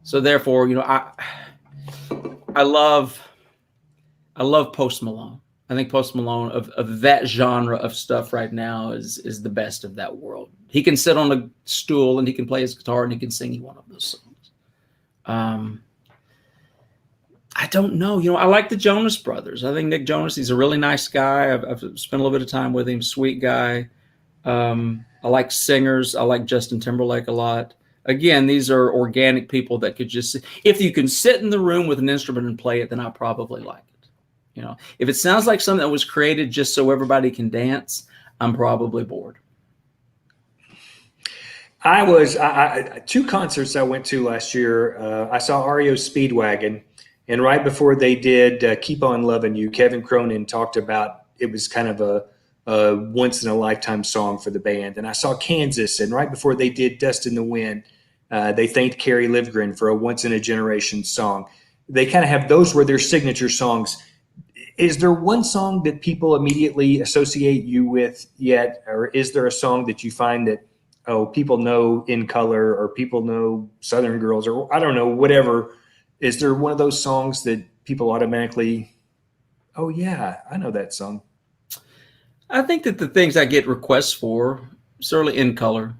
So therefore, I love Post Malone. I think Post Malone of that genre of stuff right now is the best of that world. He can sit on a stool and he can play his guitar and he can sing one of those I don't know. I like the Jonas Brothers. I think Nick Jonas, he's a really nice guy. I've spent a little bit of time with him. Sweet guy. I like singers. I like Justin Timberlake a lot. Again, these are organic people that could just, if you can sit in the room with an instrument and play it, then I probably like it. If it sounds like something that was created just so everybody can dance, I'm probably bored. Two concerts I went to last year. I saw REO Speedwagon, and right before they did Keep On Loving You, Kevin Cronin talked about it was kind of a once in a lifetime song for the band. And I saw Kansas, and right before they did Dust in the Wind, they thanked Carrie Livgren for a once in a generation song. They kind of have those were their signature songs. Is there one song that people immediately associate you with yet? Or is there a song that you find that, people know In Color, or people know Southern Girls, or I don't know, whatever? Is there one of those songs that people automatically, oh yeah, I know that song? I think that the things I get requests for, certainly In Color.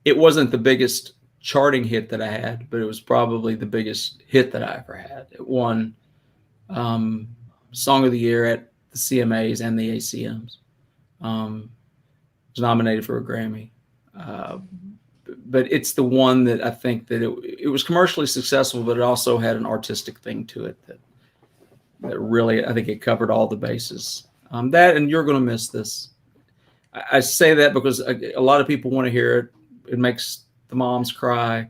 It wasn't the biggest charting hit that I had, but it was probably the biggest hit that I ever had. It won Song of the Year at the CMAs and the ACMs. Was nominated for a Grammy. But it's the one that I think that it was commercially successful, but it also had an artistic thing to it that really, I think it covered all the bases. That, and You're Gonna Miss This. I say that because a lot of people want to hear it. It makes the moms cry.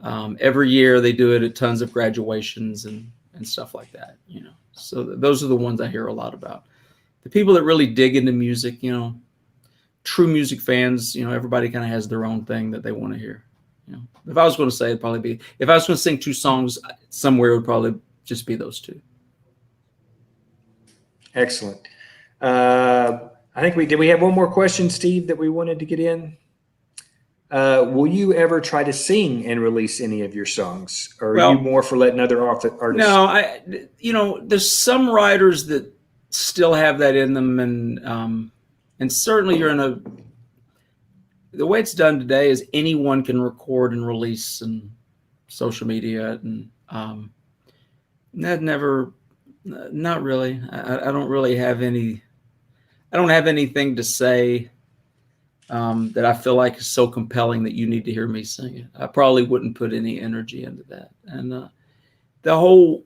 Every year they do it at tons of graduations and stuff like that, So those are the ones I hear a lot about. The people that really dig into music, true music fans, everybody kind of has their own thing that they want to hear. If I was going to say, it'd probably be, if I was going to sing two songs somewhere, it would probably just be those two. Excellent. I think did we have one more question, Steve, that we wanted to get in? Will you ever try to sing and release any of your songs, or are you more for letting other artists? No, there's some writers that still have that in them, and certainly the way it's done today is anyone can record and release and social media, and not really. I don't really have any. I don't have anything to say that I feel like is so compelling that you need to hear me sing it. I probably wouldn't put any energy into that. And the whole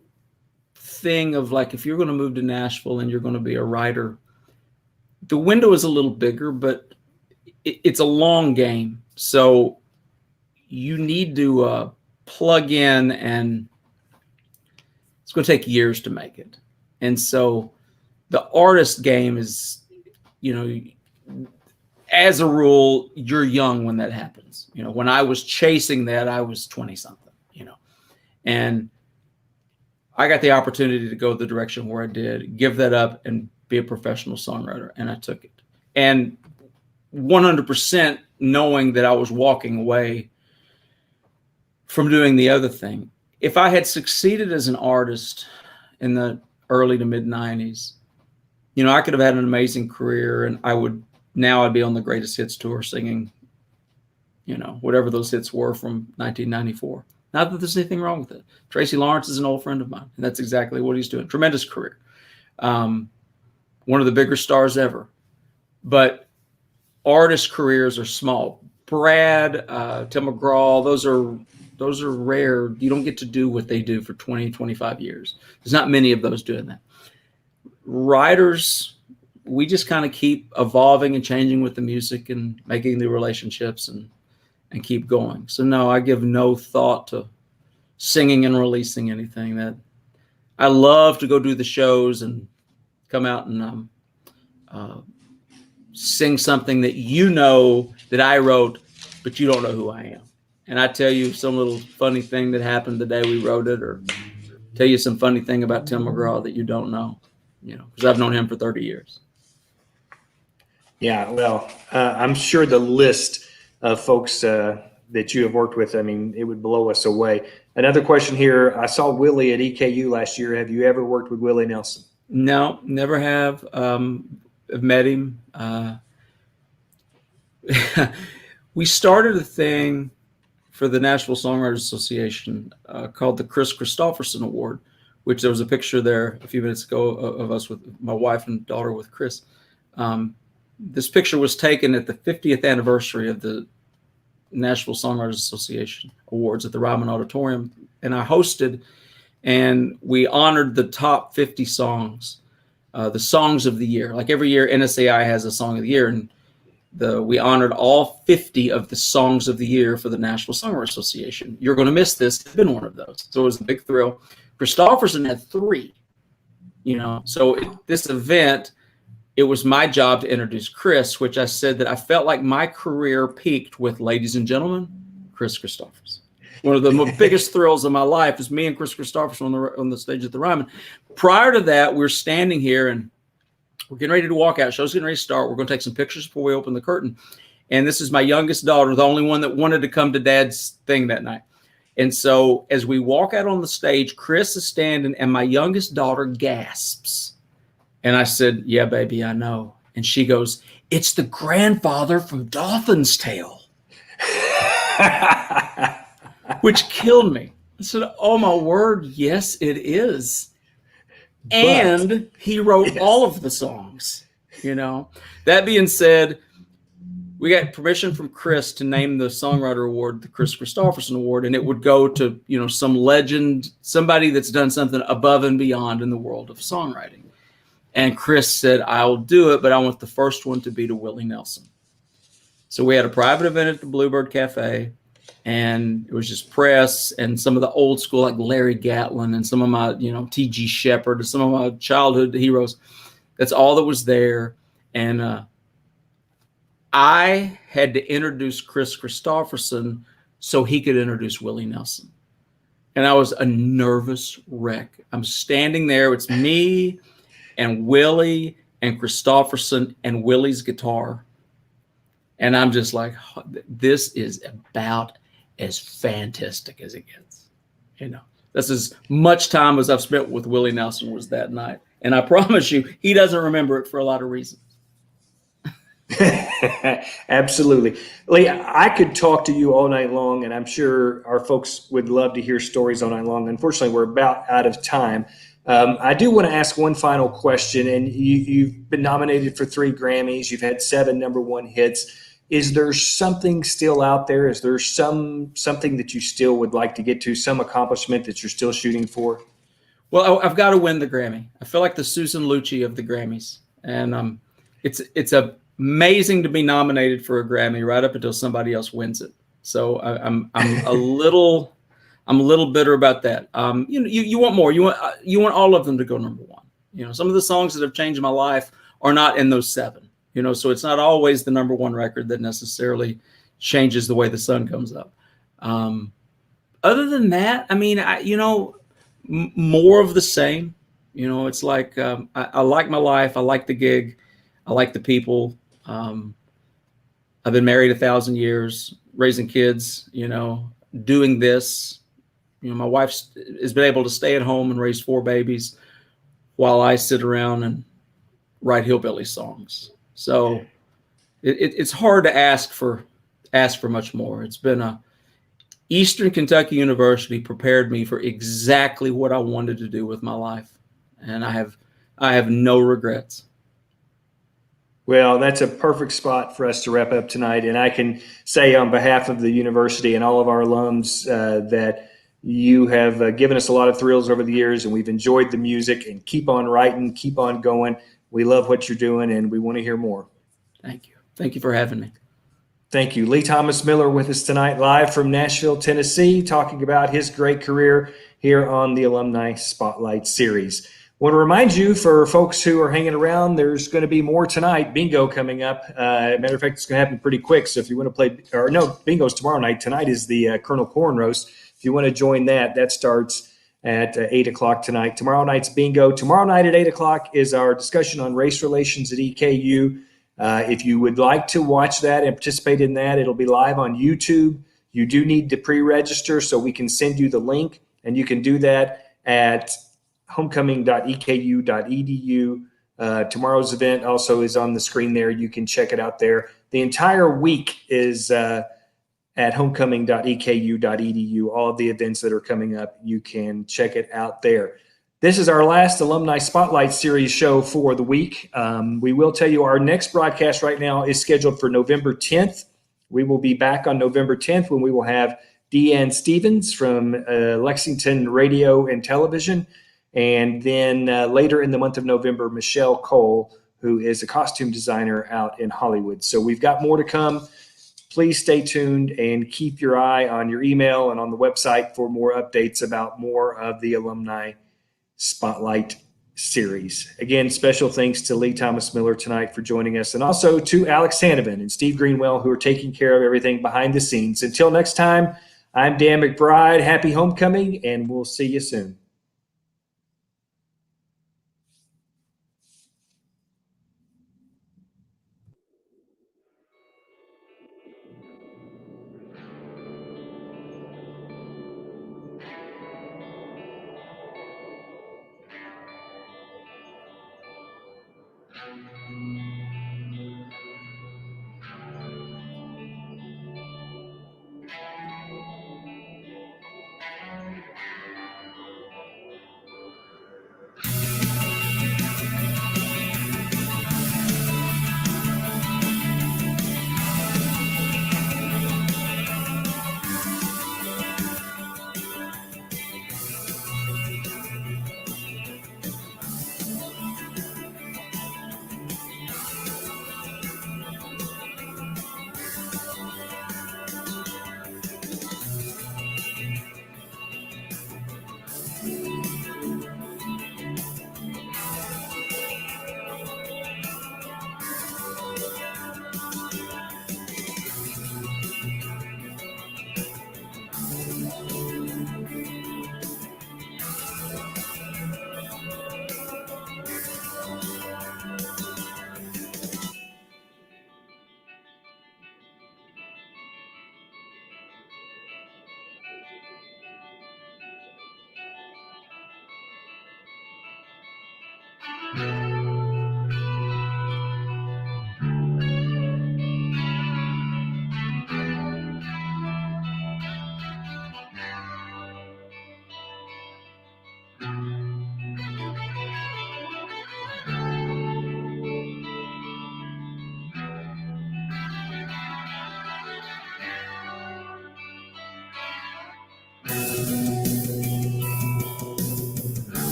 thing of like, if you're going to move to Nashville and you're going to be a writer, the window is a little bigger, but it's a long game. So you need to plug in, and it's going to take years to make it. And so the artist game is, as a rule, you're young when that happens. When I was chasing that, I was 20 something, and I got the opportunity to go the direction where I did, give that up and be a professional songwriter. And I took it, and 100% knowing that I was walking away from doing the other thing. If I had succeeded as an artist in the early to mid 90s, I could have had an amazing career, and I'd be on the Greatest Hits tour singing, whatever those hits were from 1994. Not that there's anything wrong with it. Tracy Lawrence is an old friend of mine, and that's exactly what he's doing. Tremendous career. One of the bigger stars ever. But artist careers are small. Brad, Tim McGraw, those are rare. You don't get to do what they do for 20, 25 years. There's not many of those doing that. Writers, we just kind of keep evolving and changing with the music and making new relationships and keep going. So no, I give no thought to singing and releasing anything. That I love to go do the shows and come out and sing something that I wrote, but you don't know who I am. And I tell you some little funny thing that happened the day we wrote it, or tell you some funny thing about Tim McGraw that you don't know, because I've known him for 30 years. Yeah, well, I'm sure the list of folks that you have worked with, it would blow us away. Another question here. I saw Willie at EKU last year. Have you ever worked with Willie Nelson? No, never have. I've met him. We started a thing for the Nashville Songwriters Association called the Chris Christopherson Award, which there was a picture there a few minutes ago of us with my wife and daughter with Chris. This picture was taken at the 50th anniversary of the Nashville Songwriters Association Awards at the Ryman Auditorium, and I hosted, and we honored the top 50 songs, the songs of the year. Like every year, NSAI has a song of the year, and we honored all 50 of the songs of the year for the Nashville Songwriters Association. You're going to miss this. It's been one of those. So it was a big thrill. Christopherson had 3, So this event, it was my job to introduce Chris, which I said that I felt like my career peaked with, ladies and gentlemen, Chris Christopherson. One of the biggest thrills of my life is me and Chris Christopherson on the stage at the Ryman. Prior to that, we're standing here and we're getting ready to walk out. Show's getting ready to start. We're going to take some pictures before we open the curtain. And this is my youngest daughter, the only one that wanted to come to Dad's thing that night. And so as we walk out on the stage, Chris is standing and my youngest daughter gasps. And I said, "Yeah, baby, I know." And she goes, "It's the grandfather from Dothan's Tale," which killed me. I said, "Oh, my word, yes, it is." And he wrote all of the songs, That being said, we got permission from Chris to name the Songwriter Award the Chris Christopherson Award, and it would go to, some legend, somebody that's done something above and beyond in the world of songwriting. And Chris said, "I'll do it, but I want the first one to be to Willie Nelson." So we had a private event at the Bluebird Cafe, and it was just press and some of the old school, like Larry Gatlin and some of my, T.G. Shepherd and some of my childhood heroes. That's all that was there. And I had to introduce Chris Christopherson so he could introduce Willie Nelson. And I was a nervous wreck. I'm standing there. It's me and Willie and Christopherson and Willie's guitar. And I'm just like, this is about as fantastic as it gets. That's as much time as I've spent with Willie Nelson was that night. And I promise you, he doesn't remember it for a lot of reasons. Absolutely. Lee, I could talk to you all night long, and I'm sure our folks would love to hear stories all night long. Unfortunately, we're about out of time. I do want to ask one final question, and you've been nominated for 3 Grammys. You've had 7 #1 hits. Is there something still out there? Is there something that you still would like to get to, some accomplishment that you're still shooting for? Well, I've got to win the Grammy. I feel like the Susan Lucci of the Grammys. And it's amazing to be nominated for a Grammy right up until somebody else wins it. So I'm a little bitter about that. You want more. You want all of them to go #1. Some of the songs that have changed my life are not in those 7. So it's not always the #1 record that necessarily changes the way the sun comes up. Other than that, more of the same. It's like I like my life. I like the gig. I like the people. I've been married 1,000 years, raising kids, doing this. My wife has been able to stay at home and raise 4 babies while I sit around and write hillbilly songs. So it's hard to ask for much more. It's been Eastern Kentucky University prepared me for exactly what I wanted to do with my life. And I have no regrets. Well, that's a perfect spot for us to wrap up tonight. And I can say on behalf of the university and all of our alums that you have given us a lot of thrills over the years, and we've enjoyed the music. And keep on writing, keep on going. We love what you're doing, and we want to hear more. Thank you. Thank you for having me. Thank you. Lee Thomas Miller with us tonight, live from Nashville, Tennessee, talking about his great career here on the Alumni Spotlight Series. I want to remind you, for folks who are hanging around, there's going to be more tonight. Bingo coming up. Matter of fact, it's going to happen pretty quick. So if you want to play, bingo's tomorrow night. Tonight is the Colonel Corn Roast. If you want to join that starts at 8 o'clock tonight. Tomorrow night's bingo. Tomorrow night at 8 o'clock is our discussion on race relations at EKU. If you would like to watch that and participate in that, it'll be live on YouTube. You do need to pre-register so we can send you the link, and you can do that at homecoming.eku.edu. Tomorrow's event also is on the screen there. You can check it out there. The entire week is at at homecoming.eku.edu. All of the events that are coming up, you can check it out there. This is our last Alumni Spotlight Series show for the week. We will tell you our next broadcast right now is scheduled for November 10th. We will be back on November 10th when we will have Deanne Stevens from Lexington Radio and Television. And then later in the month of November, Michelle Cole, who is a costume designer out in Hollywood. So we've got more to come. Please stay tuned and keep your eye on your email and on the website for more updates about more of the Alumni Spotlight Series. Again, special thanks to Lee Thomas Miller tonight for joining us, and also to Alex Hanovan and Steve Greenwell, who are taking care of everything behind the scenes. Until next time, I'm Dan McBride. Happy homecoming, and we'll see you soon.